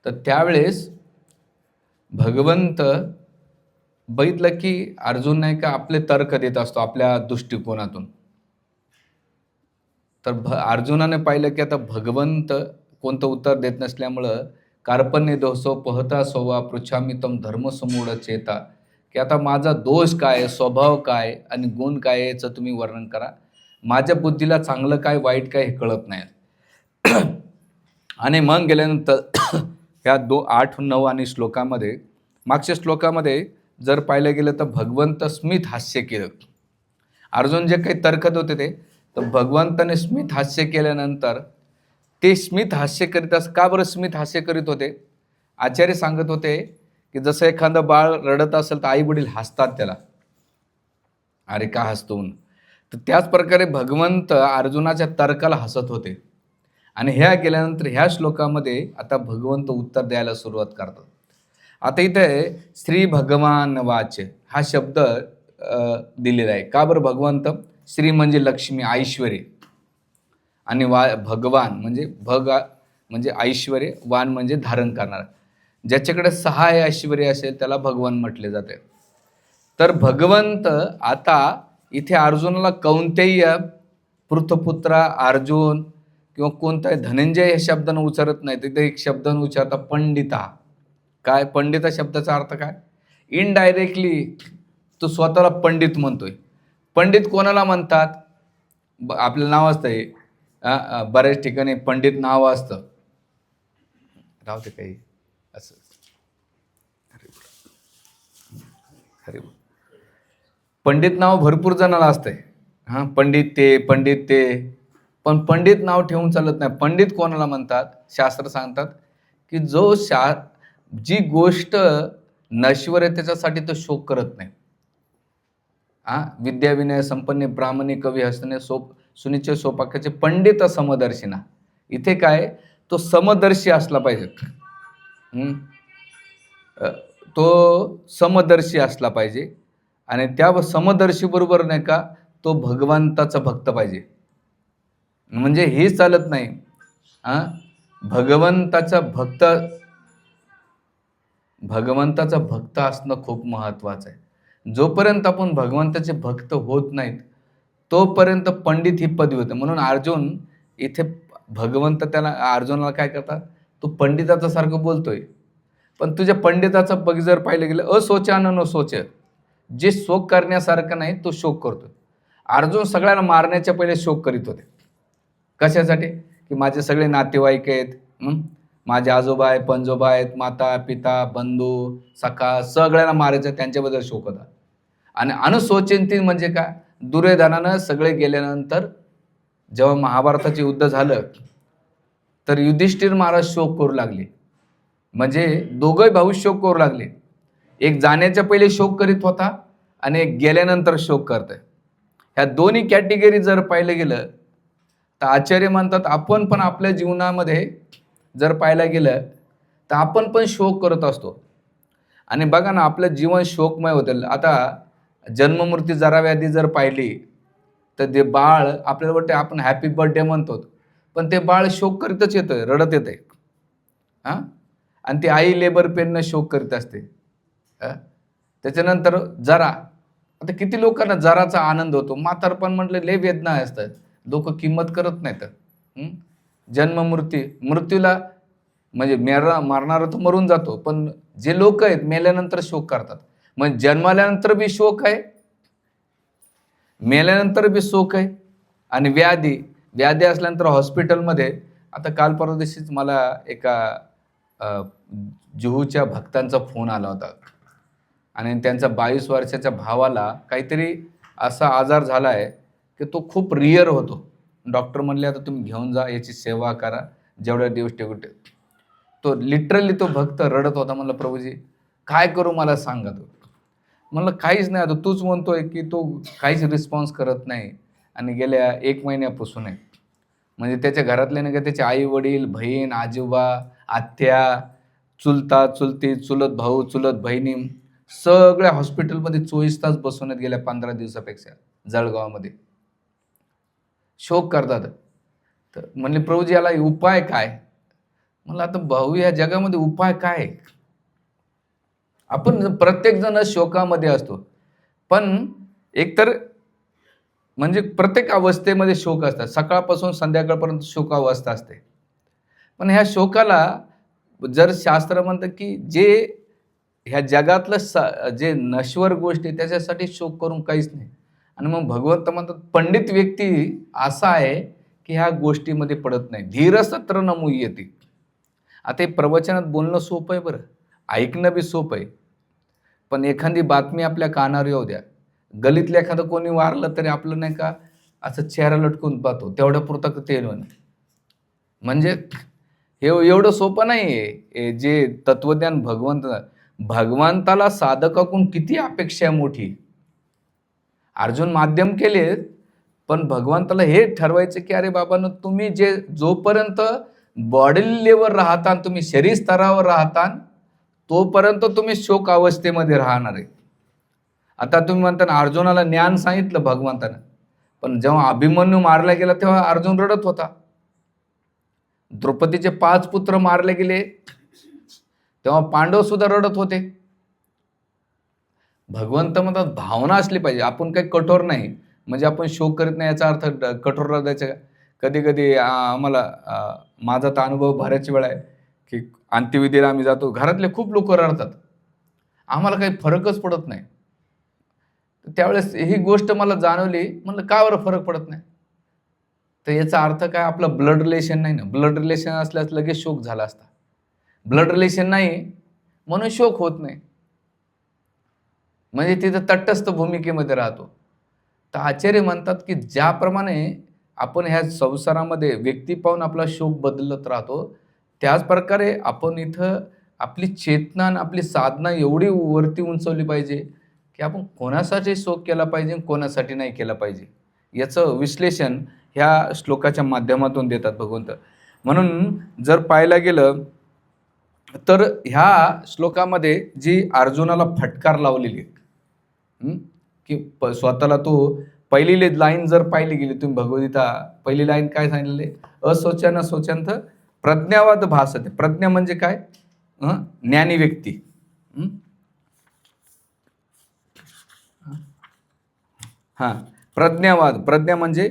तर त्यावेळेस भगवंत बघितलं की अर्जुन नाही का आपले तर्क देत असतो आपल्या दृष्टिकोनातून. तर अर्जुनाने पाहिलं की आता भगवंत कोणतं उत्तर देत नसल्यामुळं कार्पण्य दोषो पहता सोवा पृच्छामी तम धर्म समूढ चेता, की आता माझा दोष काय, स्वभाव काय आणि गुण काय याचं तुम्ही वर्णन करा. माझ्या बुद्धीला चांगलं काय वाईट काय हे कळत नाही. आणि मग गेल्यानंतर ह्या 8, 9 आणि श्लोकामध्ये, मागच्या श्लोकामध्ये जर पाहिलं गेलं तर भगवंत स्मित हास्य केलं. अर्जुन जे काही तर्कत होते ते, तर भगवंताने स्मित हास्य केल्यानंतर ते स्मित हास्य करीत का बरं स्मित हास्य करीत होते? आचार्य सांगत होते की जसं एखादं बाळ रडत असेल तर आई वडील हसतात त्याला, अरे का हसतो म्हणून. तर त्याच प्रकारे भगवंत अर्जुनाच्या तर्काला हसत होते. आणि ह्या गेल्यानंतर ह्या श्लोकामध्ये आता भगवंत उत्तर द्यायला सुरुवात करतात. आता इथे श्री भगवान वाच हा शब्द दिलेला आहे. का बरं भगवंत? श्री म्हणजे लक्ष्मी, ऐश्वर्य, आणि भगवान म्हणजे म्हणजे ऐश्वर्य, वान म्हणजे धारण करणार. ज्याच्याकडे 6 ऐश्वर्य असेल त्याला भगवान म्हटले जाते. तर भगवंत आता इथे अर्जुनाला कौंतेय, पृथपुत्रा, अर्जुन किंवा कोणताही धनंजय या शब्दानं उच्चारत नाही. तिथे एक शब्दानं उच्चारता पंडिता. काय पंडिता शब्दाचा अर्थ काय? इनडायरेक्टली तो स्वतःला पंडित म्हणतोय. पंडित कोणाला म्हणतात? आपलं नाव असतंय, बऱ्याच ठिकाणी पंडित नाव असतं, राहते काही असं. अरे पंडित नाव भरपूर जणाला असतंय. पंडित ते, पण पंडित नाव ठेवून चालत नाही. पंडित कोणाला म्हणतात? शास्त्र सांगतात की जो जी गोष्ट नश्वर आहे त्याच्यासाठी तो शोक करत नाही. विद्या विनय संपन्ने ब्राह्मणे कवी हसने सुनिचे सोपाकाचे पंडित समदर्शिना. इथे काय, तो समदर्शी असला पाहिजे. तो समदर्शी असला पाहिजे. आणि त्या समदर्शी बरोबर नाही का तो भगवंताचा भक्त पाहिजे. म्हणजे हे चालत नाही. भगवंताचा भक्त असणं खूप महत्वाचं आहे. जोपर्यंत आपण भगवंताचे भक्त होत नाहीत तोपर्यंत पंडित ही पदवी होते. म्हणून अर्जुन इथे भगवंत त्याला अर्जुनाला काय करतात, तू पंडिताचा सारखं बोलतोय, पण तुझ्या पंडिताचं बघ जर पाहिलं गेलं असोचान न सोच, जे शोक करण्यासारखं नाही तो शोक करतोय. अर्जुन सगळ्यांना मारण्याच्या पहिले शोक करीत होते. कशासाठी? की माझे सगळे नातेवाईक आहेत, माझे आजोबा आहेत, पंजोबा आहेत, माता पिता बंधू सखा सगळ्यांना मारायचं, त्यांच्याबद्दल शोक होता. आणि अनुशोचिंती म्हणजे काय? दुर्योधनानं सगळे गेल्यानंतर जेव्हा महाभारताचे युद्ध झालं तर युधिष्ठिर महाराज शोक करू लागले. म्हणजे दोघे भाऊ शोक करू लागले. एक जाण्याच्या पहिले शोक करीत होता आणि एक गेल्यानंतर शोक करतोय. ह्या दोन्ही कॅटेगरी जर पाहिलं गेलं तर आचार्य म्हणतात आपण पण आपल्या जीवनामध्ये जर पाहायला गेलं तर आपण पण शोक करत असतो. आणि बघा ना, आपलं जीवन शोकमय होतं. आता जन्ममृत्यू जरा व्याधी जर पाहिली तर ते बाळ आपल्याला वाटतं आपण हॅपी बर्थडे म्हणतो, पण ते बाळ शोक करीतच येतंय, रडत येतंय. आणि ती आई लेबर पेननं शोक करीत असते. त्याच्यानंतर जरा, आता किती लोकांना जराचा आनंद होतो. म्हातारपण म्हटलं लय वेदना असतात, लोक किंमत करत नाहीत. मृत्यूला म्हणजे मारणारा तर मरून जातो, पण जे लोक आहेत मेल्यानंतर शोक करतात. मग जन्माल्यानंतर बी शोक आहे, मेल्यानंतर बी शोक आहे. आणि व्याधी असल्यानंतर हॉस्पिटलमध्ये, आता काल परवा दिवशीच मला एका जुहूच्या भक्तांचा फोन आला होता आणि त्यांचा 22 वर्षाच्या भावाला काहीतरी असा आजार झाला आहे की तो खूप रिअर होतो. डॉक्टर म्हणले आता तुम्ही घेऊन जा, याची सेवा करा, जेवढ्या दिवस टेवटे. तो लिटरली तो भक्त रडत होता. म्हणलं प्रभूजी काय करू मला सांगा. तो म्हणलं काहीच नाही, आता तूच म्हणतोय की तो काहीच रिस्पॉन्स करत नाही. आणि गेल्या 1 महिन्यापासून आहे. म्हणजे त्याच्या घरातले नाही का, त्याचे आई वडील, बहीण, आजोबा, आत्या, चुलता चुलती, चुलत भाऊ, चुलत बहिणी सगळ्या हॉस्पिटलमध्ये 24 तास बसवण्यात गेल्या 15 दिवसापेक्षा जळगावमध्ये. शोक करतात. तर म्हणले प्रभूजी याला उपाय काय? मला आता भाऊ या जगामध्ये उपाय काय आहे? आपण प्रत्येक जण शोकामध्ये असतो, पण एकतर म्हणजे प्रत्येक अवस्थेमध्ये शोक असतात. सकाळपासून संध्याकाळपर्यंत शोक अवस्था असते. पण ह्या शोकाला जर शास्त्र म्हणतं, की जे ह्या जगातलं जे नश्वर गोष्टी आहे त्याच्यासाठी शोक करून काहीच नाही. आणि मग भगवंत म्हणतात, पंडित व्यक्ती असा आहे, की ह्या गोष्टीमध्ये पडत नाही. धीर सत्र न मुह्यती. आता हे प्रवचनात बोलणं सोपं आहे बरं. ऐकणं बी सोपं आहे. पण एखादी बातमी आपल्या कानावर येऊ द्या. गल्लीतलं एखादं कोणी वारलं तरी आपलं नाही का असं चेहरा लटकून पाहतो. तेवढ्यापुरतं ते म्हणजे हे एवढं सोपं नाहीये. हे जे तत्वज्ञान भगवंताला साधकाकडून किती अपेक्षा आहे मोठी. अर्जुन माध्यम केले, पण भगवंताला हे ठरवायचं की अरे बाबांनो, तुम्ही जे जोपर्यंत बॉडी लेवलवर राहता, तुम्ही शरीर स्तरावर राहता, तोपर्यंत तुम्ही शोक अवस्थेमध्ये राहणार आहे. आता तुम्ही म्हणता ना, अर्जुनाला ज्ञान सांगितलं भगवंतानं, पण जेव्हा अभिमन्यू मारला गेला तेव्हा अर्जुन रडत होता. द्रौपदीचे 5 पुत्र मारले गेले तेव्हा पांडव सुद्धा रडत होते. भगवंत म्हणतात भावना असली पाहिजे. आपण काही कठोर नाही, म्हणजे आपण शोक करीत नाही याचा अर्थ कठोर रहायचं का? कधी कधी आम्हाला माझा तर अनुभव बऱ्याच वेळा आहे की अंत्यविधीला आम्ही जातो, घरातले खूप लोक रडतात, आम्हाला काही फरकच पडत नाही. त्यावेळेस ही गोष्ट मला जाणवली, म्हणलं का बरं फरक पडत नाही? तर याचा अर्थ काय, आपलं ब्लड रिलेशन नाही ना. ब्लड रिलेशन असल्यास लगेच शोक झाला असता. ब्लड रिलेशन नाही म्हणून शोक होत नाही, म्हणजे तिथं तटस्थ भूमिकेमध्ये राहतो. तर आचार्य म्हणतात की ज्याप्रमाणे आपण ह्या संसारामध्ये व्यक्ती पाहून आपला शोक बदलत राहतो, त्याच प्रकारे आपण इथं आपली चेतना आणि आपली साधना एवढी वरती उंचवली पाहिजे की आपण कोणासाठी शोक केला पाहिजे, कोणासाठी नाही केला पाहिजे, याचं विश्लेषण ह्या श्लोकाच्या माध्यमातून देतात भगवंत. म्हणून जर पाहायला गेलं तर ह्या श्लोकामध्ये जी अर्जुनाला फटकार लावलेली आहे, की स्वतःला तो पहिली लाईन जर पाहिली गेली, तुम्ही भगवद्गीता पहिली लाईन काय सांगितलेली, अशोचन शोचंत प्रज्ञावाद भासते. प्रज्ञा म्हणजे काय? ज्ञानी व्यक्ती. प्रज्ञावाद, प्रज्ञा म्हणजे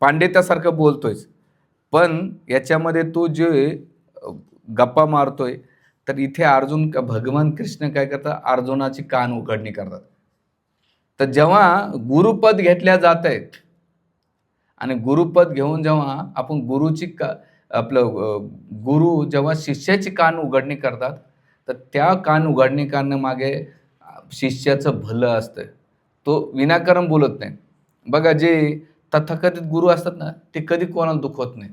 पांडित्यासारखं बोलतोय, पण याच्यामध्ये तू जे गप्पा मारतोय, तर इथे अर्जुन भगवान कृष्ण काय करतात, अर्जुनाची कान उघडणी करतात. तर जेव्हा गुरुपद घेतल्या जात आहेत आणि गुरुपद घेऊन जेव्हा आपण गुरु जेव्हा शिष्याची कान उघडणी करतात, तर त्या कान उघडणी करण्यामागे शिष्याचं भलं असतं. तो विनाकारण बोलत नाही. बघा, जे तथाकथित गुरु असतात ना, ते कधी कोणाला दुखवत नाही.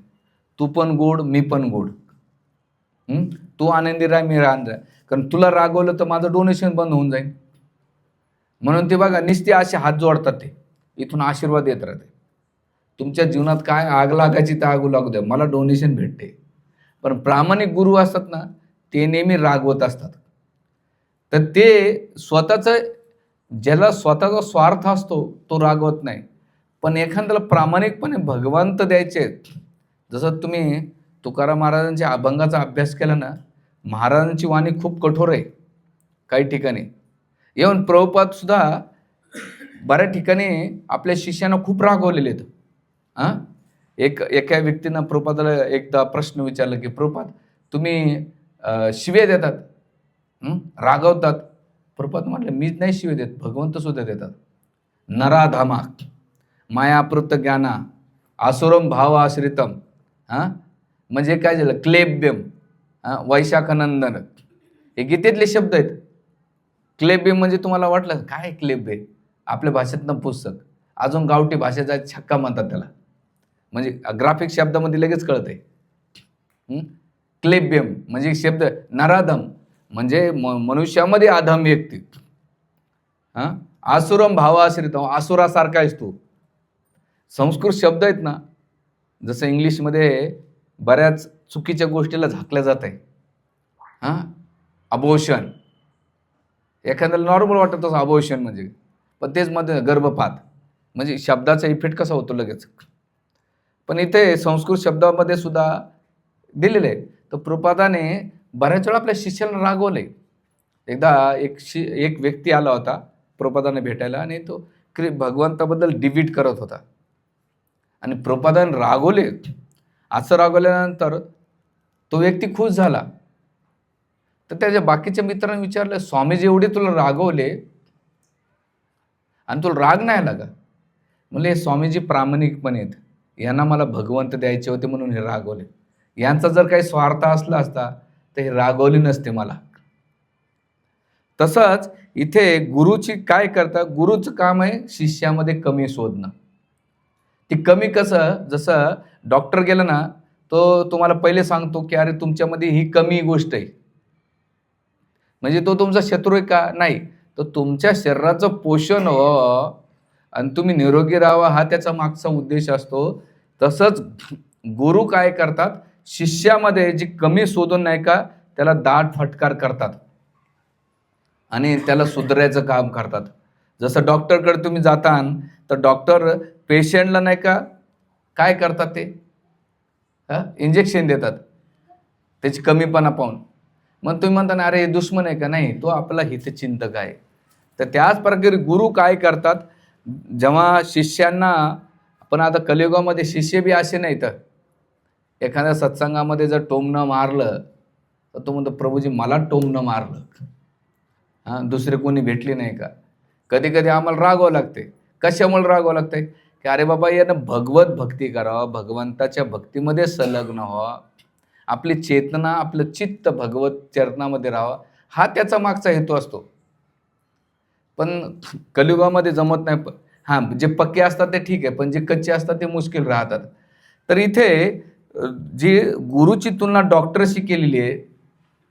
तू पण गोड, मी पण गोड. तू आनंदी राह, मी आनंदी राह. कारण तुला रागवलं तर माझं डोनेशन बंद होऊन जाईल. म्हणून ते बघा, नुसते असे हात जोडतात, ते इथून आशीर्वाद देत राहते. तुमच्या जीवनात काय आग लागायची तर आग लागू द्या, मला डोनेशन भेटते. पण प्रामाणिक गुरु असतात ना, ते नेहमी रागवत असतात. तर ते ज्याला स्वतःचा स्वार्थ असतो तो रागवत नाही. पण एखाद्याला प्रामाणिकपणे भगवंत द्यायचे, जसं तुम्ही तुकाराम महाराजांच्या अभंगाचा अभ्यास केला ना, महाराजांची वाणी खूप कठोर आहे काही ठिकाणी. येऊन प्रभुपाद सुद्धा बऱ्याच ठिकाणी आपल्या शिष्यांना खूप रागवलेले आहेत. एका व्यक्तीनं प्रभुपादाला एकदा प्रश्न विचारला की प्रभुपाद, तुम्ही शिव्या देतात, रागवतात. प्रभुपाद म्हटलं, मीच नाही शिव्या देत, भगवंत सुद्धा देतात. नराधामा मायापृत ज्ञाना आसुरम भाव आश्रितम. म्हणजे काय झालं, क्लेब्यम, वैशाखनंदन, हे गीतेतले शब्द आहेत. क्लेब्यम म्हणजे तुम्हाला वाटलं काय क्लेब्य, आपल्या भाषेतनं पुस्तक, अजून गावठी भाषेचा छक्का म्हणतात त्याला, म्हणजे ग्राफिक शब्दामध्ये लगेच कळत आहे. क्लेब्यम म्हणजे शब्द नराधम, म्हणजे मनुष्यामध्ये अधम व्यक्ती. आसुरम भावाश्रित, आसुरासारखा आहेस तू. संस्कृत शब्द आहेत ना, जसं इंग्लिशमध्ये बऱ्याच चुकीच्या गोष्टीला झाकल्या जात आहे. अबोर्शन, एखाद्याला नॉर्मल वाटत असं अबोर्शन म्हणजे, पण तेच मध्ये गर्भपात, म्हणजे शब्दाचा इफेक्ट कसा होतो लगेच. पण इथे संस्कृत शब्दामध्ये सुद्धा दिलेले आहे. तर प्रभुपादाने बऱ्याच वेळा आपल्या शिष्याला रागवले. एकदा एक व्यक्ती आला होता प्रभुपादाने भेटायला आणि तो भगवंताबद्दल डिबेट करत होता आणि प्रभुपादाने रागवले. असं रागवल्यानंतर तो व्यक्ती खुश झाला. तर त्याच्या बाकीच्या मित्रांनी विचारलं, स्वामीजी एवढे तुला रागवले आणि तुला राग नाही आला का? म्हणजे स्वामीजी प्रामाणिकपणे आहेत, यांना मला भगवंत द्यायचे होते म्हणून हे रागवले. यांचा जर काही स्वार्थ असला असता तर हे रागवले नसते मला. तसंच इथे गुरुची काय करतात, गुरुचं काम आहे शिष्यामध्ये कमी शोधणं. ती कमी कसं, जसं डॉक्टर गेला ना, तो तुम्हाला पहिले सांगतो की अरे तुमच्यामध्ये ही कमी गोष्ट आहे. म्हणजे तो तुमचा शत्रू आहे का? नाही. तर तुमच्या शरीराचं पोषण व्हावं आणि तुम्ही निरोगी राहावा हा त्याचा मागचा उद्देश असतो. तसंच गुरु काय करतात, शिष्यामध्ये जी कमी शोधून नाही का त्याला दाट फटकार करतात आणि त्याला सुधारायचं काम करतात. जसं डॉक्टरकडे तुम्ही जाता तर डॉक्टर पेशंटला नाही का काय करतात, ते इंजेक्शन देतात त्याची कमीपणा पाहून. मग तुम्ही म्हणता ना अरे हे दुश्मन आहे का? नाही, तो आपला हितचिंतक आहे. तर त्याच प्रकारे गुरु काय करतात, जेव्हा शिष्यांना, पण आता कलियुगामध्ये शिष्य बी असे नाही, तर एखाद्या सत्संगामध्ये जर टोमणं मारलं तर तो म्हणतो प्रभूजी मला टोमणं मारलं, दुसरे कोणी भेटले नाही का? कधी कधी आम्हाला रागावं लागते. कशामुळे रागावं लागते की अरे बाबा यानं भगवत भक्ती करावं, भगवंताच्या भक्तीमध्ये संलग्न व्हावं, आपली चेतना, आपलं चित्त भगवत चरणामध्ये राहावं, हा त्याचा मागचा हेतू असतो. पण कलियुगामध्ये जमत नाही. जे पक्के असतात ते ठीक आहे, पण जे कच्चे असतात ते मुश्किल राहतात. तर इथे जी गुरुची तुलना डॉक्टरशी केलेली आहे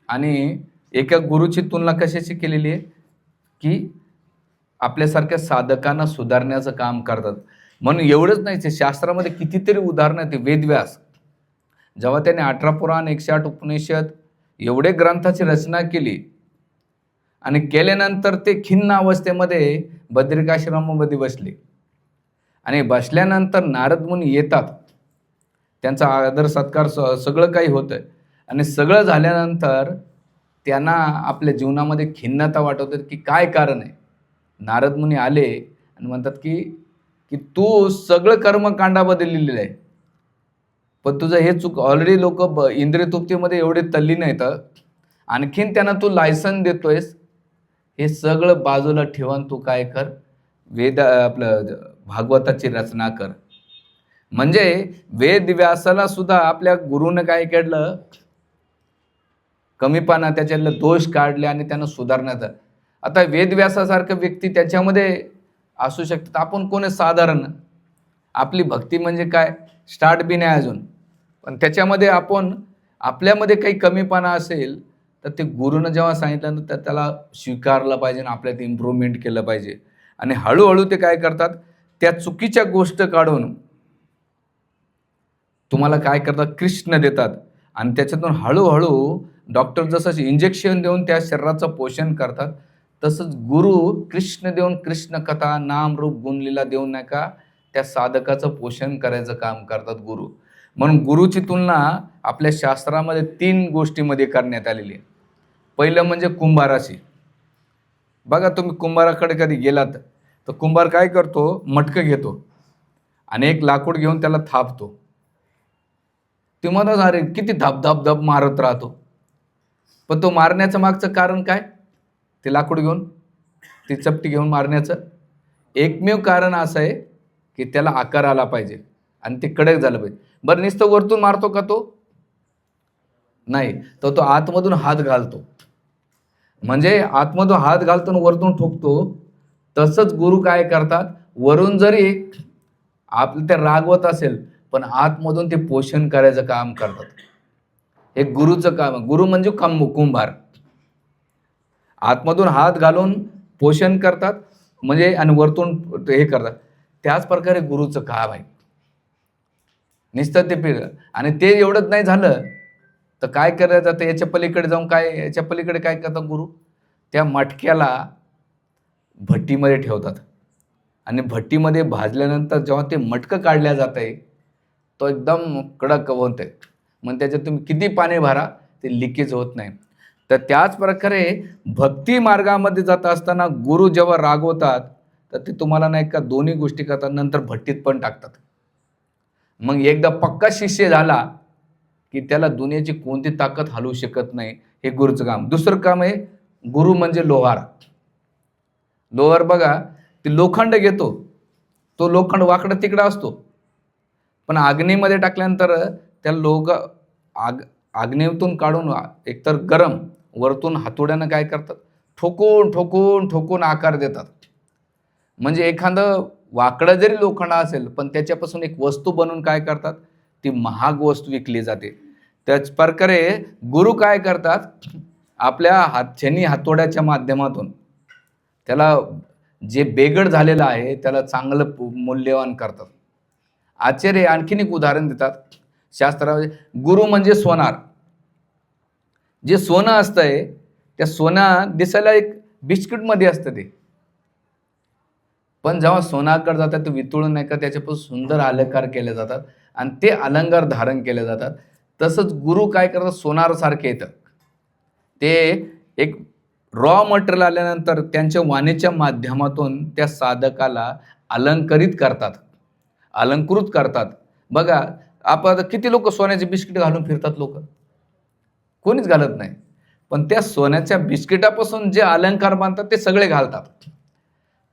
आणि एका गुरुची तुलना कशाशी केलेली आहे की आपल्यासारख्या साधकांना सुधारण्याचं काम करतात. म्हणून एवढंच नाही, ते शास्त्रामध्ये कितीतरी उदाहरणं आहेत. वेदव्यास जेव्हा त्याने 18 पुराण 108 उपनिषद एवढे ग्रंथाची रचना केली आणि केल्यानंतर ते खिन्न अवस्थेमध्ये बद्रिकाश्रमामध्ये बसले आणि बसल्यानंतर नारद मुनी येतात, त्यांचा आदर सत्कार सगळं काही होतं आणि सगळं झाल्यानंतर त्यांना आपल्या जीवनामध्ये खिन्नता वाटत होती की काय कारण आहे. नारद मुनी आले आणि म्हणतात की तू सगळं कर्मकांडामध्ये लिहिलेलं आहे, पण तुझं हे चूक. ऑलरेडी लोक इंद्रिय तृप्तीमध्ये एवढे तल्लीन आहेत, आणखीन त्यांना तू लायसन देतोयस. हे सगळं बाजूला ठेवून तू काय कर, आपलं भागवताची रचना कर. म्हणजे वेदव्यासाला सुद्धा आपल्या गुरुनं काय केलं, कमीपणा, त्याच्यातले दोष काढले आणि त्यांना सुधारण्याचा. आता वेदव्यासासारखं व्यक्ती त्याच्यामध्ये असू शकतात. आपण कोण साधारण, आपली भक्ती म्हणजे काय स्टार्ट बी नाही अजून, पण त्याच्यामध्ये आपण आपल्यामध्ये काही कमीपणा असेल तर ते गुरुनं जेव्हा सांगितलं तर त्याला स्वीकारलं पाहिजे आणि आपल्यात इम्प्रूव्हमेंट केलं पाहिजे. आणि हळूहळू ते काय करतात, त्या चुकीच्या गोष्ट काढून तुम्हाला काय करतात, कृष्ण देतात आणि त्याच्यातून हळूहळू डॉक्टर जसं इंजेक्शन देऊन त्या शरीराचं पोषण करतात, तसंच गुरु कृष्ण देऊन, कृष्ण कथा नाम रूप गुणलीला देऊन नाही का त्या साधकाचं पोषण करायचं काम करतात गुरु. म्हणून गुरुची तुलना आपल्या शास्त्रामध्ये 3 गोष्टीमध्ये करण्यात आलेली आहे. पहिलं म्हणजे कुंभाराशी. बघा तुम्ही कुंभाराकडे कधी गेलात तर कुंभार काय करतो, मटकं घेतो आणि एक लाकूड घेऊन त्याला थापतो. ते म्हणतात अरे किती धाप धाप धाप मारत राहतो, पण तो मारण्याचं मागचं कारण काय, ते लाकूड घेऊन, ती चपटी घेऊन मारण्याचं एकमेव कारण असं आहे की त्याला आकार आला पाहिजे आणि ते कडक झालं पाहिजे. बरं नुसतं वरतून मारतो का तो? नाही, तर तो आतमधून हात घालतो. म्हणजे आतमधून हात घालतो आणि वरतून ठोकतो. तसंच गुरु काय करतात, वरून जरी आपलं ते रागवत असेल पण आतमधून ते पोषण करायचं काम करतात. हे गुरुचं काम. गुरु म्हणजे कुंभार, आतमधून हात घालून पोषण करतात म्हणजे आणि वरतून हे करतात. त्याच प्रकारे गुरुचं काम आहे. नुसतं ते आणि ते एवढंच नाही झालं तर काय करायचं जातं, याच्या पलीकडे जाऊन याच्या पलीकडे काय करतात गुरु, त्या मटक्याला भट्टीमध्ये ठेवतात आणि भट्टीमध्ये भाजल्यानंतर जेव्हा ते मटकं काढल्या जात आहे तो एकदम कडक होते. मग त्याच्यात तुम्ही किती पाणी भरा ते लिकेज होत नाही. तर त्याच प्रकारे भक्ती मार्गामध्ये जात असताना गुरु जेव्हा रागवतात तर ते तुम्हाला नाही का दोन्ही गोष्टी करतात, नंतर भट्टीत पण टाकतात. मग एकदा पक्का शिष्य झाला की त्याला दुनियाची कोणती ताकद हलवू शकत नाही. हे गुरुचं काम. दुसरं काम आहे, गुरु म्हणजे लोहार. लोहार बघा, ते लोखंड घेतो, तो लोखंड वाकडा तिकडा असतो, पण अग्नीमध्ये टाकल्यानंतर त्या अग्नीतून काढून एकतर गरम, वरतून हातोड्यानं काय करतात, ठोकून ठोकून ठोकून आकार देतात. म्हणजे एखादं वाकडं जरी लोखंड असेल पण त्याच्यापासून एक वस्तू बनवून काय करतात, ती महाग वस्तू विकली जाते. त्याच प्रकारे गुरु काय करतात, आपल्या हातोड्याच्या माध्यमातून त्याला जे बेगड झालेलं आहे त्याला चांगलं मूल्यवान करतात. आचार्य आणखीन एक उदाहरण देतात शास्त्रामध्ये. गुरु म्हणजे सोनार. जे सोनं असतंय त्या सोनं दिसायला एक बिस्किटमध्ये असतं ते, पण जेव्हा सोनाकडे जातात ते वितळून नाही का त्याच्यापासून सुंदर अलंकार केले जातात आणि ते अलंकार धारण केले जातात. तसंच गुरु काय करतात, सोनारसारखे येतं. ते एक रॉ मटेरियल आल्यानंतर त्यांच्या वाणीच्या माध्यमातून त्या साधकाला अलंकरित करतात, अलंकृत करतात. बघा, आपण किती लोक सोन्याचे बिस्किट घालून फिरतात, लोक कोणीच घालत नाही, पण त्या सोन्याच्या बिस्किटापासून जे अलंकार बांधतात ते सगळे घालतात.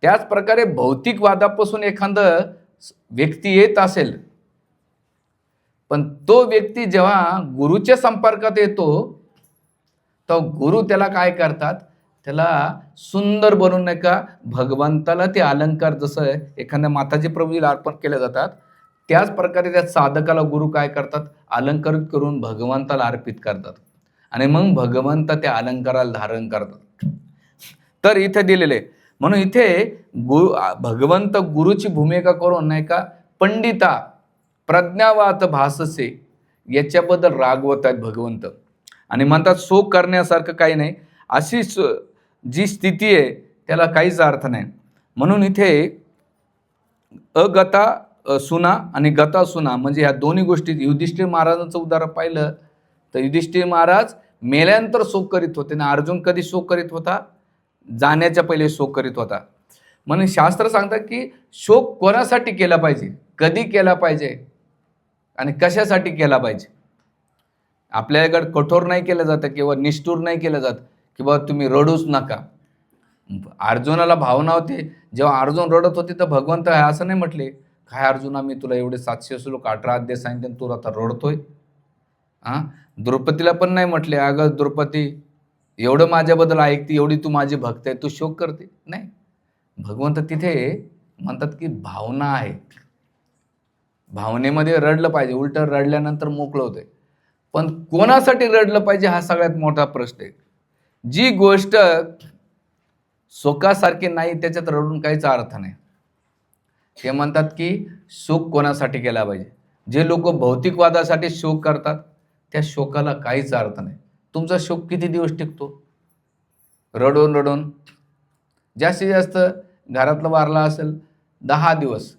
त्याच प्रकारे भौतिकवादापासून एखादं व्यक्ती येत असेल, पण तो व्यक्ती जेव्हा गुरुच्या संपर्कात येतो तर गुरु त्याला काय करतात, त्याला सुंदर बनवून नाही का भगवंताला ते अलंकार जसं एखाद्या माताजी प्रभूला अर्पण केले जातात त्याच प्रकारे त्या साधकाला गुरु काय करतात, अलंकारित करून भगवंताला अर्पित करतात आणि मग भगवंत त्या अलंकाराला धारण करतात. तर इथे दिलेले, म्हणून इथे भगवंत गुरुची भूमिका करून नाही का पंडिता प्रज्ञावात भाससे याच्याबद्दल रागवत आहेत भगवंत आणि म्हणतात शोक करण्यासारखं काही नाही. अशी जी स्थिती आहे त्याला काहीच अर्थ नाही. म्हणून इथे अगता सुना आणि गता सुना म्हणजे ह्या दोन्ही गोष्टी. युधिष्ठिर महाराजांचं उदाहरण पाहिलं तर युधिष्ठिर महाराज मेल्यानंतर शोक करीत होते ना अर्जुन कधी शोक करीत होता, जाण्याच्या पहिले शोक करीत होता. म्हणून शास्त्र सांगतात की शोक कोणासाठी केला पाहिजे, कधी केला पाहिजे आणि कशासाठी केला पाहिजे. आपल्याकडे कठोर नाही केलं जातं किंवा निष्ठूर नाही केलं जात की बाबा तुम्ही रडूच नका. अर्जुनाला भावना होती, जेव्हा अर्जुन रडत होते तर भगवंत असं नाही म्हटले, काय अर्जुना मी तुला एवढे 700 श्लोक 18 अध्याय सांगितले तू आता रडतोय. द्रौपदीला पण नाही म्हटले, अगं द्रौपदी एवढं माझ्याबद्दल ऐकते, एवढी तू माझी भक्त आहे, तू शोक करते नाही. भगवंत तिथे म्हणतात की भावना आहे, भावनेमध्ये रडलं पाहिजे. उलट रडल्यानंतर मोकळं होतंय, पण कोणासाठी रडलं पाहिजे हा सगळ्यात मोठा प्रश्न आहे. जी गोष्ट शोकासारखी नाही त्याच्यात रडून काहीच अर्थ नाही. ते म्हणतात की शोक कोणासाठी केला पाहिजे. जे लोक भौतिकवादासाठी शोक करतात त्या शोकाला काहीच अर्थ नाही. तुमचा शोक किती दिवस टिकतो, रडून रडून? जास्तीत जास्त घरातलं वारला असेल 10 दिवस,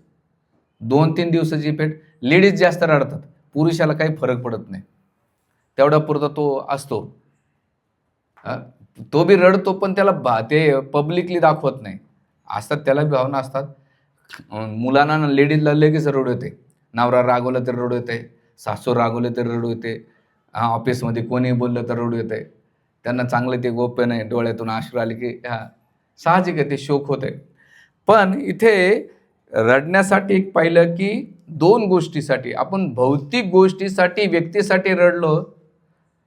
2-3 दिवसाची पेट. लेडीज जास्त रडतात, पुरुषाला काही फरक पडत नाही, तेवढा पुरता तो असतो. तो बी रडतो पण त्याला ते पब्लिकली दाखवत नाही. असतात त्याला भावना असतात. मुलांना लेडीजला लगेच रडू येते, नवरा रागवलं तर रडू येते, सासू रागवले तर रडू येते, ऑफिसमध्ये कोणी बोललं तर रडू येते. त्यांना चांगलं ते गोप्य नाही, डोळ्यातून अश्रू आले की साहजिक आहे, ते शोक होते. पण इथे रडण्यासाठी एक पाहिलं की 2 गोष्टीसाठी. आपण भौतिक गोष्टीसाठी व्यक्तीसाठी रडलो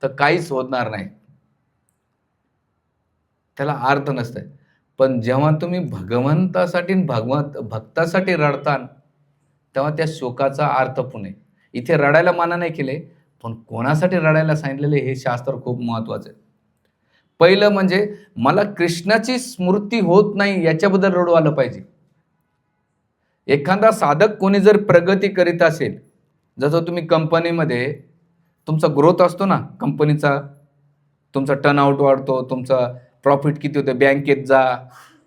तर काहीच होणार नाही, त्याला अर्थ नसतंय. पण जेव्हा तुम्ही भगवंतासाठी भक्तासाठी रडता तेव्हा त्या शोकाचा अर्थ पुणे. इथे रडायला माना नाही केले, पण कोणासाठी रडायला सांगितलेले हे शास्त्र खूप महत्वाचं आहे. पहिलं म्हणजे मला कृष्णाची स्मृती होत नाही याच्याबद्दल रडू आलं पाहिजे. एखादा साधक कोणी जर प्रगती करीत असेल, जसं तुम्ही कंपनीमध्ये तुमचा ग्रोथ असतो ना, कंपनीचा तुमचा टर्नआउट वाढतो, तुमचा प्रॉफिट किती होतं, बँकेत जा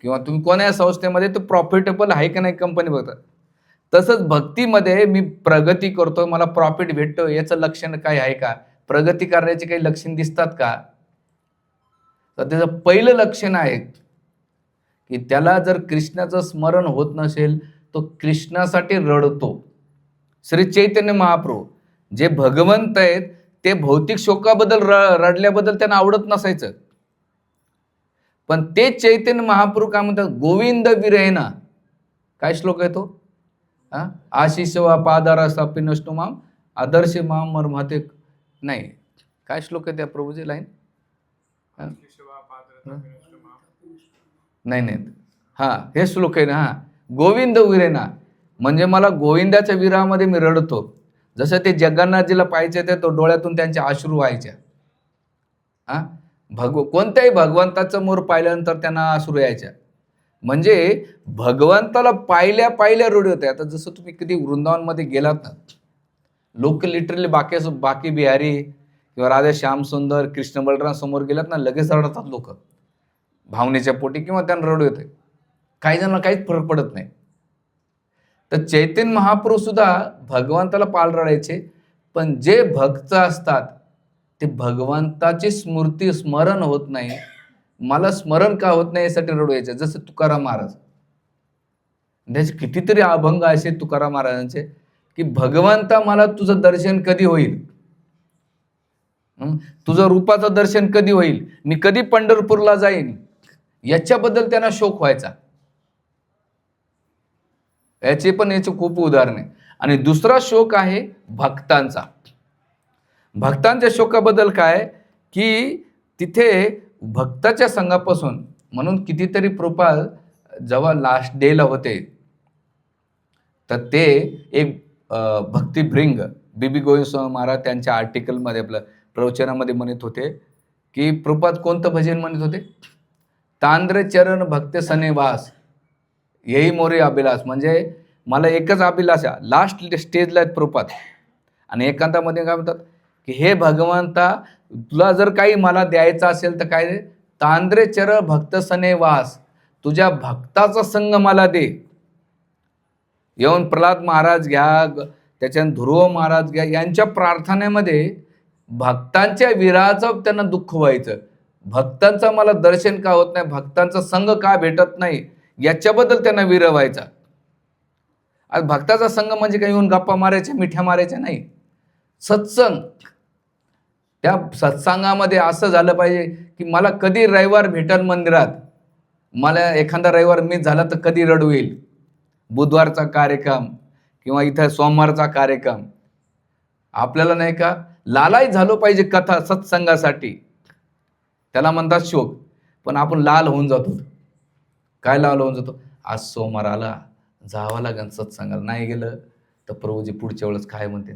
किंवा तुम्ही कोणत्या संस्थेमध्ये तो प्रॉफिटेबल आहे का नाही कंपनी बघतात. तसंच भक्तीमध्ये मी प्रगती करतोय, मला प्रॉफिट भेटतोय, याचं लक्षण काय आहे का? प्रगती करण्याचे काही लक्षण दिसतात का? तर त्याचं पहिलं लक्षण आहे की त्याला जर कृष्णाचं स्मरण होत नसेल, तो कृष्णासाठी रडतो. श्री चैतन्य महाप्रभू जे भगवंत आहेत, ते भौतिक शोकाबद्दल रडल्याबद्दल त्यांना आवडत नसायचं. पण ते चैतन्य महाप्रभू काय म्हणतात? गोविंद विरहिना. काय श्लोक आहे तो? आशिष वा पादारसा पिनष्टो माम आदर्श माम मर्माते. नाही, काय श्लोक आहे त्या प्रभूची लाईन? नाही, हे श्लोक आहे ना. गोविंद विरहिना म्हणजे मला गोविंदाच्या विरहामध्ये मी रडतो. जसं ते जगन्नाथजीला पाहायचे ते, तो डोळ्यातून त्यांचे अश्रू व्हायचे. कोणत्याही भगवंताचं मोर पाहिल्यानंतर त्यांना अश्रू यायच्या. म्हणजे भगवंताला पाहिल्या रडू होते. आता जसं तुम्ही कधी वृंदावनमध्ये गेलात ना, लोक लिटरली बाकी बिहारी किंवा राधा श्याम सुंदर कृष्ण बलराम समोर गेलात ना, लगेच रडतात लोक भावनेच्या पोटी, किंवा त्यांना रडू येते. काही जणांना काहीच फरक पडत नाही. तर चैतन्य महाप्रभू सुद्धा भगवंताला पाल रडायचे. पण जे भक्त असतात ते भगवंताची स्मरण होत नाही, मला स्मरण का होत नाही यासाठी रडू यायचे. जसं तुकाराम महाराज, त्याचे कितीतरी अभंग असे तुकाराम महाराजांचे की भगवंता मला तुझं दर्शन कधी होईल, तुझं रूपाचं दर्शन कधी होईल, मी कधी पंढरपूरला जाईन, याच्याबद्दल त्यांना शोक व्हायचा. याचे खूप उदाहरणे. आणि दुसरा शोक आहे भक्तांचा. भक्तांच्या शोकाबद्दल काय की तिथे भक्ताच्या संघापासून, म्हणून कितीतरी प्रोपाल जेव्हा लास्ट डेला होते, तर ते एक भक्तिभृंग बीबी गोविंद स्वामी महाराज त्यांच्या आर्टिकलमध्ये आपलं प्रवचनामध्ये म्हणत होते की प्रभुपाद कोणतं भजन म्हणत होते? तांद्र चरण भक्त सनेवास यही मोरे अभिलाष. म्हणजे मला एकच अभिलाष आहे, लास्ट स्टेजला आहेत प्रभुपाद. आणि एकांतामध्ये काय म्हणतात की हे भगवंता, तुला जर काही मला द्यायचं असेल तर काय? तांद्रे चरण भक्त सनेवास, तुझ्या भक्ताचा संग मला दे. येऊन प्रल्हाद महाराज घ्या, त्याच्यानं ध्रुव महाराज घ्या, यांच्या प्रार्थनेमध्ये भक्तांच्या विरहाचं त्यांना दुःख व्हायचं. भक्तांचं मला दर्शन का होत नाही, भक्तांचा संग का भेटत नाही, याच्याबद्दल त्यांना विरह व्हायचा. आज भक्ताचा संग म्हणजे काही येऊन गप्पा मारायच्या, मिठ्या मारायच्या नाही. सत्संग, त्या सत्संगामध्ये असं झालं पाहिजे की मला कधी रविवार भेटल मंदिरात, मला एखादा रविवार मिस झाला तर कधी रडू येईल. बुधवारचा कार्यक्रम किंवा इथं सोमवारचा कार्यक्रम, आपल्याला नाही का लालाय झालो पाहिजे कथा सत्संगासाठी, त्याला म्हणतात शोक. पण आपण लाल होऊन जातो. काय लाल होऊन जातो? आज सोमवार आला, जावं लागेल सत्संगाला, नाही गेलं तर प्रभूजी पुढच्या वेळेस काय म्हणते.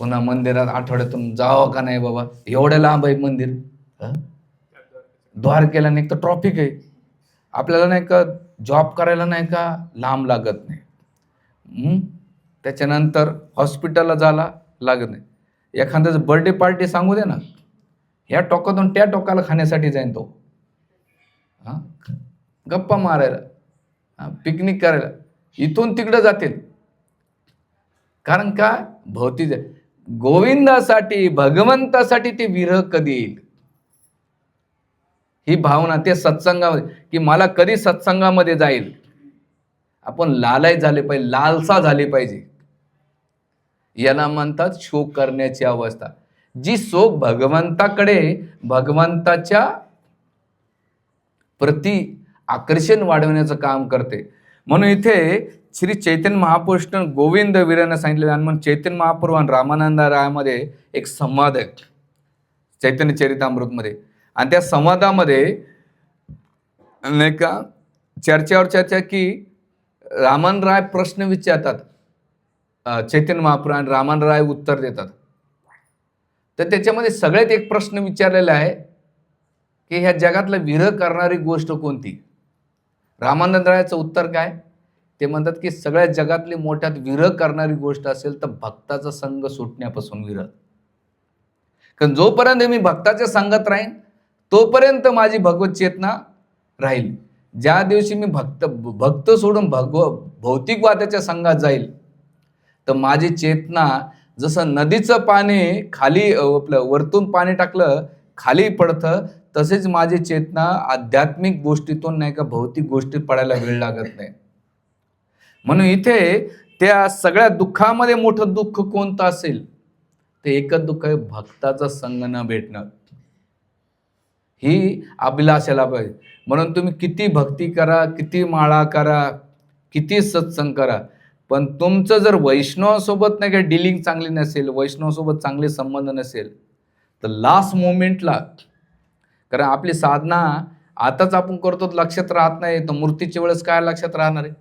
पुन्हा मंदिरात आठवड्यातून जावं का नाही बाबा, एवढं लांब आहे मंदिर, द्वारकेला नाही तर ट्रॉफिक आहे, आपल्याला नाही का जॉब करायला नाही का लांब लागत नाही, त्याच्यानंतर हॉस्पिटलला जायला लागत नाही. एखाद्याच बर्थडे पार्टी सांगू दे ना, ह्या टोकातून त्या टोकाला खाण्यासाठी जाईन तो, गप्पा मारायला, पिकनिक करायला, इथून तिकडं जातील. कारण का? भोवती गोविंदासाठी, भगवंतासाठी ते विरह कधी येईल, ही भावना ते सत्संगामध्ये की मला कधी सत्संगामध्ये जाईल. आपण लालाय झाले पाहिजे, लालसा झाली पाहिजे. याला म्हणतात शोक करण्याची अवस्था, जी शोक भगवंताकडे, भगवंताच्या प्रति आकर्षण वाढवण्याचं काम करते. म्हणून इथे श्री चैतन्य महापुरुषानं गोविंद वीरानं सांगितलेलं. आणि म्हणून चैतन्य महाप्रभू आणि रामानंद रायामध्ये एक संवाद आहे चैतन्य चरितामृतमध्ये. आणि त्या संवादामध्ये नाही का चर्चेवर चर्चा की रामन राय प्रश्न विचारतात चैतन्य महाप्रभू, आणि रामन राय उत्तर देतात. तर त्याच्यामध्ये सगळ्यात एक प्रश्न विचारलेला आहे की ह्या जगातला विरह करणारी गोष्ट कोणती? रामानंद रायाचं उत्तर काय? ते म्हणतात की सगळ्या जगातली मोठ्यात विरह करणारी गोष्ट असेल तर भक्ताचा संग सुटण्यापासून विरह. कारण जोपर्यंत मी भक्ताच्या संगत राहीन तोपर्यंत माझी भगवत चेतना राहील. ज्या दिवशी मी भक्त सोडून भौतिकवादाच्या संघात जाईल, तर माझी चेतना जसं नदीचं पाणी खाली आपलं वरतून पाणी टाकलं खाली पडतं, तसेच माझी चेतना आध्यात्मिक गोष्टीतून नाही का भौतिक गोष्टीत पडायला वेळ लागत नाही. म्हणून इथे त्या सगळ्या दुःखामध्ये मोठं दुःख कोणतं असेल, ते एकच दुःख आहे, भक्ताचा संग न भेटणं. ही अभिलाषाला पाहिजे. म्हणून तुम्ही किती भक्ती करा, किती माळा करा, किती सत्संग करा, पण तुमचं जर वैष्णवासोबत नाही का डिलिंग चांगली नसेल, वैष्णवासोबत चांगले संबंध नसेल, तर लास्ट मोमेंटला, कारण आपली साधना आताच आपण करतो लक्षात राहत नाही, तर मूर्तीच्या वेळेस काय लक्षात राहणार आहे.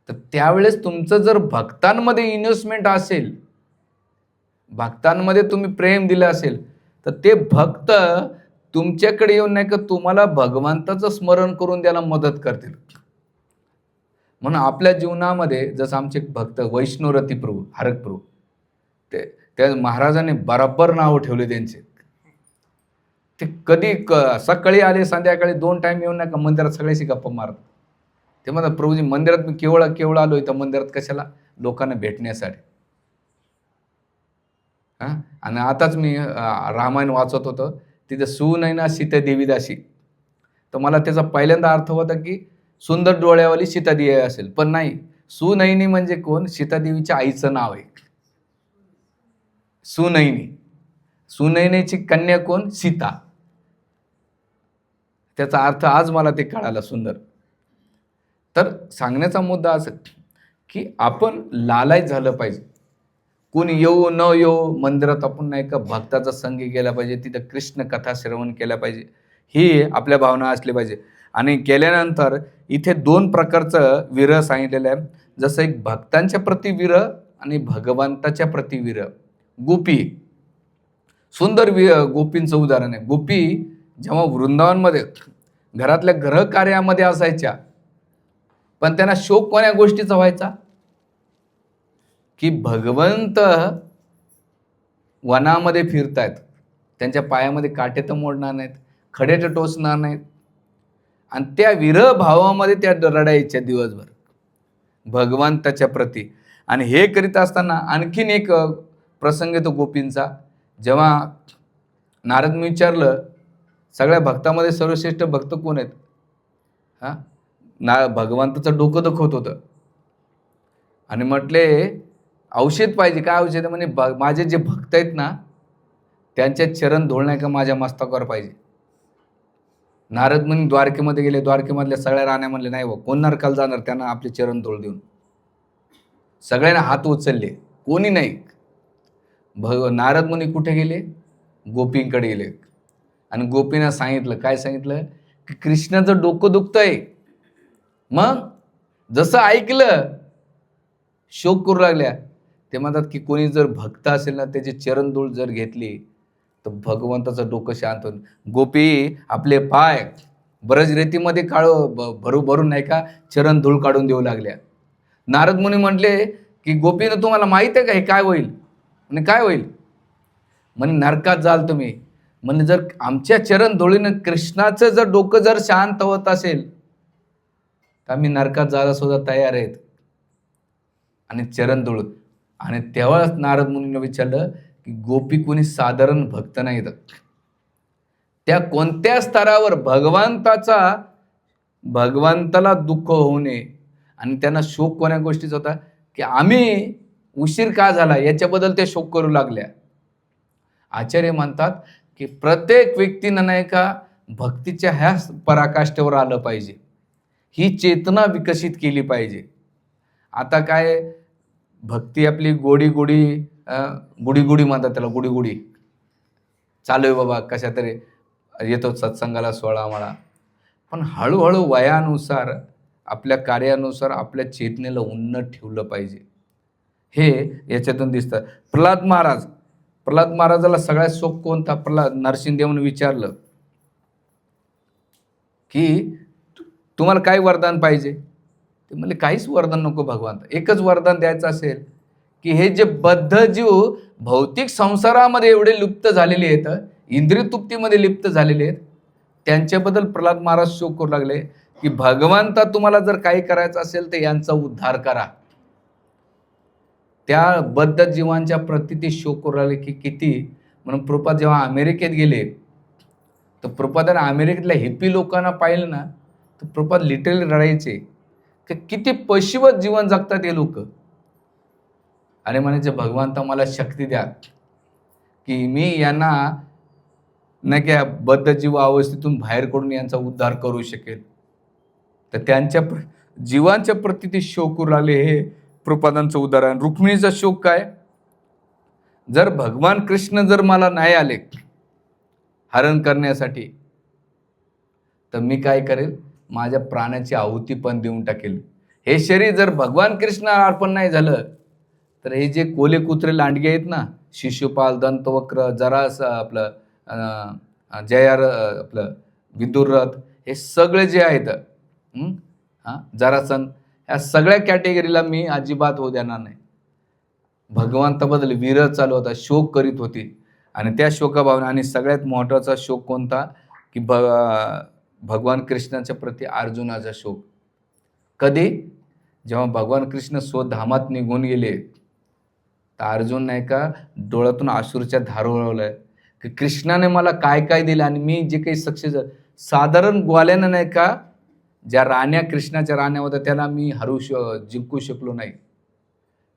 तर त्यावेळेस तुमचं जर भक्तांमध्ये इन्व्हेस्टमेंट असेल, भक्तांमध्ये तुम्ही प्रेम दिलं असेल, तर ते भक्त तुमच्याकडे येऊन नाही का तुम्हाला भगवंताचं स्मरण करून द्यायला मदत करतील. म्हणून आपल्या जीवनामध्ये जसं आमचे भक्त वैष्णोरती प्रभू, हरक प्रभू, त्या महाराजांनी बरोबर नाव ठेवले त्यांचे. ते कधी सकाळी आले, संध्याकाळी 2 टाइम येऊन नाही का मंदिरात सगळ्याशी गप्पा मारत. ते म्हणतात, प्रभूजी मंदिरात मी केवळ आलोय, तर मंदिरात कशाला, लोकांना भेटण्यासाठी. आणि आताच मी रामायण वाचत होतो, तिथे सुनैना सीता देवीदासी. तर मला त्याचा पहिल्यांदा अर्थ होता की सुंदर डोळ्यावाली सीतादेवी असेल, पण नाही, सुनैनी म्हणजे कोण, सीतादेवीच्या आईचं नाव आहे सुनैनी. सुनैनीची कन्या कोण, सीता. त्याचा अर्थ आज मला ते कळाला सुंदर. तर सांगण्याचा मुद्दा असा की आपण लालायत झालं पाहिजे. कोणी येऊ न येऊ, मंदिरात आपण नाही का भक्ताचा संग केला पाहिजे, तिथं कृष्ण कथा श्रवण केल्या पाहिजे, ही आपल्या भावना असली पाहिजे. आणि केल्यानंतर इथे 2 प्रकारचं विरह सांगितलेलं आहे. जसं एक भक्तांच्या प्रति विरह आणि भगवंताच्या प्रति विरह. गोपी, सुंदर गोपींचं उदाहरण आहे. गोपी जेव्हा वृंदावनमध्ये घरातल्या ग्रह कार्यामध्ये असायच्या, पण त्यांना शोक कोण्या गोष्टीचा व्हायचा की भगवंत वनामध्ये फिरतायत, त्यांच्या पायामध्ये काटे तर मोडणार नाहीत, खडे तर टोचणार नाहीत, आणि त्या विरह भावामध्ये त्या रडायच्या दिवसभर भगवंताच्या प्रती. आणि हे करीत असताना आणखीन एक प्रसंग येतो गोपींचा. जेव्हा नारदने विचारलं, सगळ्या भक्तामध्ये सर्वश्रेष्ठ भक्त कोण आहेत, भगवंताचं डोकं दुखत होतं आणि म्हटले औषध पाहिजे. काय औषध? म्हणे माझे जे भक्त आहेत ना, त्यांच्या चरण धुळण्या का माझ्या मस्तकावर पाहिजे. नारद मुनी द्वारकेमध्ये गेले, द्वारकेमधल्या सगळ्या राण्या म्हणले नाही कोण नरकाला जाणार त्यांना आपले चरण धूळ देऊन. सगळ्यांना हात उचलले, कोणी नाही. नारद मुनी कुठे गेले, गोपींकडे गेले, आणि गोपींना सांगितलं, काय सांगितलं की कृष्णाचं डोकं दुखतंय. मग जसं ऐकलं शोक करू लागल्या. ते म्हणतात की कोणी जर भक्त असेल ना, त्याची चरण धूळ जर घेतली तर भगवंताचं डोकं शांत होतं. गोपी आपले पाय बरच रेतीमध्ये भरून नाही का चरण धूळ काढून देऊ लागल्या. नारद मुनी म्हटले की गोपीनं तुम्हाला माहित आहे का हे काय होईल? म्हणे काय होईल? म्हणे नरकात जाल तुम्ही. म्हणजे जर आमच्या चरण धुळीनं कृष्णाचं जर डोकं जर शांत होत असेल तर आम्ही नरकात जायला सुद्धा तयार आहेत. आणि चरण धुळ. आणि तेव्हाच नारद मुनींना विचारलं की गोपी कोणी साधारण भक्त नाहीत. त्या कोणत्या स्तरावर भगवंताला दुःख होऊ नये आणि त्यांना शोक कोण्या गोष्टीचा होता की आम्ही उशीर का झाला याच्याबद्दल ते शोक करू लागल्या. आचार्य म्हणतात की प्रत्येक व्यक्तीनं नाही का भक्तीच्या ह्या पराकाष्ठेवर आलं पाहिजे, ही चेतना विकसित केली पाहिजे. आता काय भक्ती आपली गुडी म्हणतात त्याला, गुडी चालू आहे बाबा, कशा तरी येतो सत्संगाला 16 माळा. पण हळूहळू वयानुसार आपल्या कार्यानुसार आपल्या चेतनेला उन्नत ठेवलं पाहिजे. हे याच्यातून दिसतं. प्रल्हाद महाराजाला सगळ्यात शोक कोणता? नरसिंहदेवने विचारलं की तुम्हाला काय वरदान पाहिजे? ते म्हणले काहीच वरदान नको भगवान, एकच वरदान द्यायचं असेल की हे जे बद्ध जीव भौतिक संसारामध्ये एवढे लिप्त झालेले आहेत, इंद्रिय तृप्तीमध्ये लिप्त झालेले आहेत, त्यांच्याबद्दल प्रल्हाद महाराज शोक करू लागले की भगवंता तुम्हाला जर काही करायचं असेल तर यांचा उद्धार करा. त्या बद्ध जीवांच्या प्रती ते शोक करू लागले की किती. म्हणून प्रभुपाद जेव्हा अमेरिकेत गेले तर प्रभुपादाने अमेरिकेतल्या हिप्पी लोकांना पाहिलं ना तर प्रभुपाद लिटरली रडायचे की किती पशुवत जीवन जगतात हे लोक. आणि म्हणायचे भगवंता मला शक्ती द्या की मी यांना नाही का बद्ध जीव अवस्थेतून बाहेर काढून यांचा उद्धार करू शकेल. तर त्यांच्या जीवांच्या प्रती ते शोक करू लागले. हे प्रभुपादांचं उदाहरण. रुक्मिणीचा शोक काय, जर भगवान कृष्ण जर मला नाही आले हरण करण्यासाठी तर मी काय करेल, माझ्या प्राणाची आहुती पण देऊन टाकेल. हे शरीर जर भगवान कृष्ण अर्पण नाही झालं तर हे जे कोले कुत्रे लांडगे आहेत ना, शिशुपाल, दंतवक्र, जरास, आपलं जयार, आपलं विदुरथ, हे सगळे जे आहेत जरासन, या सगळ्या कॅटेगरीला मी अजिबात होऊ देणार नाही. भगवंताबद्दल विरह चालू होता, शोक करीत होती. आणि त्या शोकाभावना आणि सगळ्यात महत्त्वाचा शोक कोणता की भगवान कृष्णाच्या प्रती अर्जुनाचा शोक. कधी, जेव्हा भगवान कृष्ण स्वधामात निघून गेले तर अर्जुन नाही का डोळ्यातून अश्रूच्या धार वळवल्या की कृष्णाने मला काय काय दिलं आणि मी जे काही सक्सेस, साधारण ग्वाल्यानं नाही का ज्या राण्या कृष्णाच्या राण्या होत्या त्याला मी जिंकू शकलो नाही.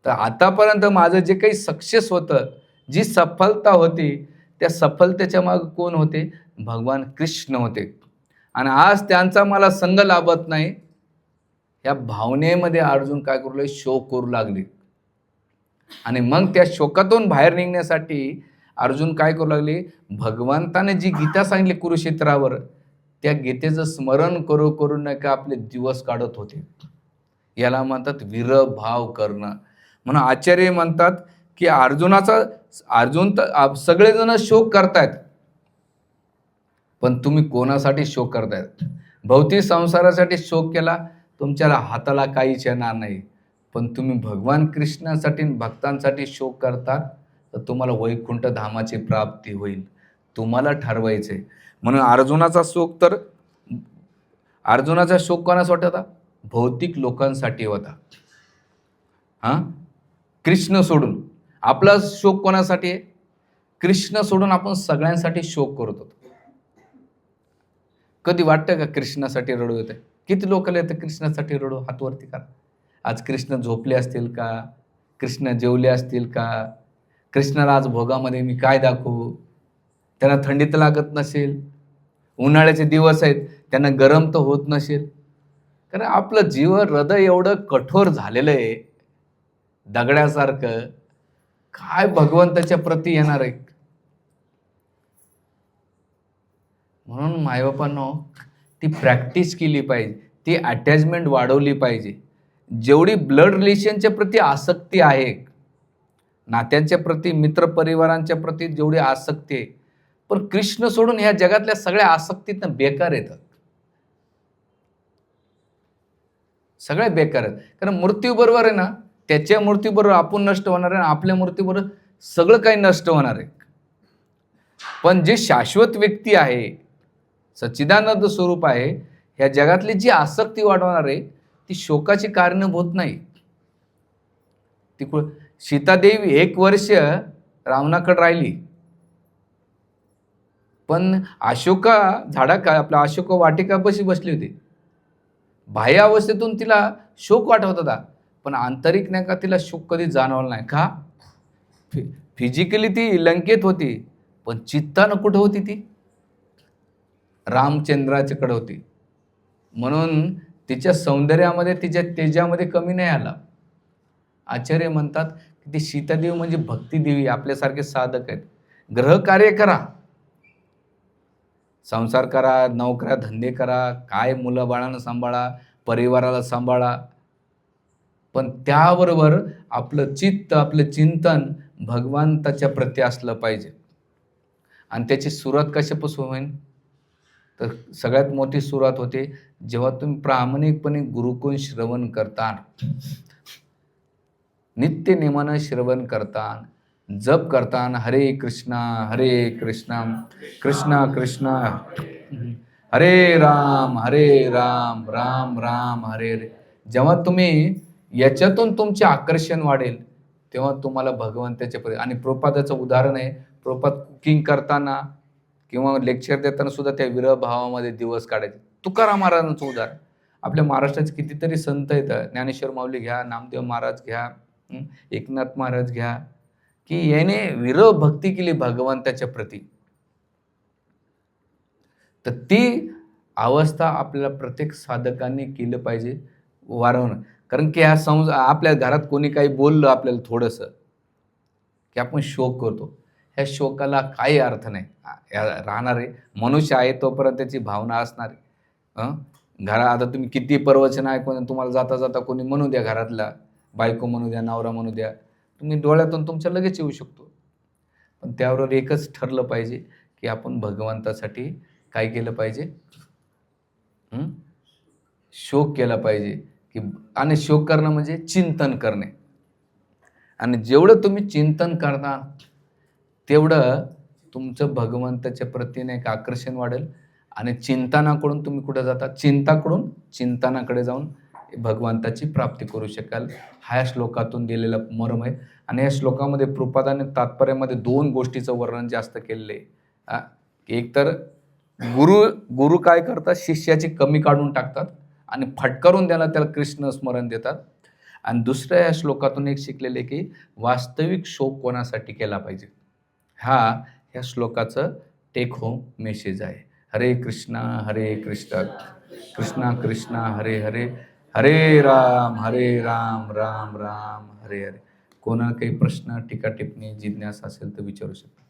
तर आतापर्यंत माझं जे काही सक्सेस होतं, जी सफलता होती, त्या सफलतेच्या मागे कोण होते, भगवान कृष्ण होते. आणि आज त्यांचा मला संग लाभत नाही, या भावनेमध्ये अर्जुन काय करू लागले, शोक करू लागले. आणि मग त्या शोकातून बाहेर निघण्यासाठी अर्जुन काय करू लागले, भगवंताने जी गीता सांगितली कुरुक्षेत्रावर, त्या गीतेचं स्मरण करू करू नाही का आपले दिवस काढत होते. याला म्हणतात विरह भाव करणं. म्हणून आचार्य म्हणतात की अर्जुन तर सगळेजण शोक करतायत, पण तुम्ही कोणासाठी शोक करतायत. भौतिक संसारासाठी शोक केला तुमच्या हाताला काहीच येणार नाही, पण तुम्ही भगवान कृष्णासाठी भक्तांसाठी शोक करतात तर तुम्हाला वैकुंठ धामाची प्राप्ती होईल. तुम्हाला ठरवायचे. म्हणून अर्जुनाचा शोक कोणासाठी होता, भौतिक लोकांसाठी होता. कृष्ण सोडून आपला शोक कोणासाठी आहे, कृष्ण सोडून आपण सगळ्यांसाठी शोक करत होतो. कधी वाटतं का कृष्णासाठी रडू येते? किती लोकांना येतं कृष्णासाठी रडू, हातवरती करा. आज कृष्ण झोपले असतील का, कृष्ण जेवले असतील का, कृष्णाला आज भोगामध्ये मी काय दाखवू, त्यांना थंडी तर लागत नसेल, उन्हाळ्याचे दिवस आहेत त्यांना गरम तर होत नसेल. कारण आपलं जीवन हृदय एवढं कठोर झालेलं आहे दगडासारखं, काय भगवंताच्या प्रती येणार आहे. म्हणून मायबापांनो ती प्रॅक्टिस केली पाहिजे, ती अटॅचमेंट वाढवली पाहिजे. जेवढी ब्लड रिलेशनच्या प्रती आसक्ती आहे, नात्यांच्या प्रती, मित्रपरिवारांच्या प्रती जेवढी आसक्ती आहे, पण कृष्ण सोडून ह्या जगातल्या सगळ्या आसक्तीतनं बेकार येतात, सगळ्या बेकार आहेत. कारण मृत्यूबरोबर आहे ना, त्याच्या मृत्यूबरोबर आपण नष्ट होणार आहे, आपल्या मृत्यूबरोबर सगळं काही नष्ट होणार आहे. पण जे शाश्वत व्यक्ती आहे, सच्चिदानंद स्वरूप आहे, ह्या जगातली जी आसक्ती वाढवणार आहे ती शोकाची कारणीभूत नाही. ती सीतादेवी 1 वर्ष रावणाकडे राहिली, पण अशोका आपल्या अशोका वाटिकापाशी बसली होती. बाह्य अवस्थेतून तिला शोक वाटत होता, पण आंतरिक नाही का तिला शोक कधी जाणवला नाही. का, फिजिकली ती लंकेत होती, पण चित्तानं कुठं होती, ती रामचंद्राच्याकडे होती. म्हणून तिच्या सौंदर्यामध्ये, तिच्या तेजामध्ये कमी नाही आला. आचार्य म्हणतात की ती सीतादेवी म्हणजे भक्तिदेवी, आपल्यासारखे साधक आहेत. ग्रह कार्य करा, संसार करा, नोकऱ्या धंदे करा, काय मुलं बाळांना सांभाळा, परिवाराला सांभाळा, पण त्याबरोबर आपलं चित्त, आपलं चिंतन भगवंताच्या प्रती असलं पाहिजे. आणि त्याची सुरुवात कशापासून होईल, तर सगळ्यात मोठी सुरुवात होते जेव्हा तुम्ही प्रामाणिकपणे गुरुकुल श्रवण करता, नित्य नेमानं श्रवण करता, जप करता, हरे कृष्णा कृष्णा कृष्णा हरे राम राम राम हरे हरे. जेव्हा तुम्ही याच्यातून तुमचे आकर्षण वाढेल तेव्हा तुम्हाला भगवंताच्या आणि प्रभुपादाचं उदाहरण आहे. प्रभुपाद कुकिंग करताना किंवा लेक्चर देताना सुद्धा त्या विरह भावामध्ये दिवस काढायचे. तुकाराम महाराजांचं उदाहरण. आपल्या महाराष्ट्राचे कितीतरी संत आहेत. ज्ञानेश्वर माऊली घ्या, नामदेव महाराज घ्या, एकनाथ महाराज घ्या, की याने विरह भक्ती केली भगवंताच्या प्रती. तर ती अवस्था आपल्याला प्रत्येक साधकांनी केलं पाहिजे वारंवार. कारण की आपल्या घरात कोणी काही बोललं आपल्याला थोडंसं की आपण शोक करतो. ह्या शोकाला काही अर्थ नाही. राहणार आहे मनुष्य आहे तोपर्यंत त्याची भावना असणार आहे. घरात आता तुम्ही किती प्रवचन ऐकून तुम्हाला जाता जाता कोणी म्हणू द्या, घरातला बायको म्हणू द्या, नवरा म्हणू द्या, तुम्ही डोळ्यातून तुमच्या लगेच येऊ शकतो. पण त्यावर एकच ठरलं पाहिजे की आपण भगवंतासाठी काय केलं पाहिजे, शोक केला पाहिजे. की आणि शोक करणं म्हणजे चिंतन करणे. आणि जेवढं तुम्ही चिंतन करता तेवढं तुमचं भगवंताच्या प्रतीने एक आकर्षण वाढेल. आणि चिंतनाकडून तुम्ही कुठे जाता, चिंताकडून चिंतनाकडे जाऊन भगवंताची प्राप्ती करू शकाल. हा श्लोकातून दिलेला मर्म आहे. आणि या श्लोकामध्ये प्रभुपादाने तात्पर्यामध्ये 2 गोष्टीचं वर्णन जास्त केलेलं आहे. एक तर गुरु काय करतात, शिष्याची कमी काढून टाकतात आणि फटकारून त्याला कृष्ण स्मरण देतात. आणि दुसऱ्या या श्लोकातून एक शिकलेले की वास्तविक शोक कोणासाठी केला पाहिजे. हा या श्लोकाचं टेक होम मेसेज आहे. हरे कृष्णा कृष्णा कृष्णा हरे हरे, हरे राम राम राम हरे हरे. कोणाला काही प्रश्न, टीका टिप्पणी, जिज्ञासा असेल तर विचारू शकता.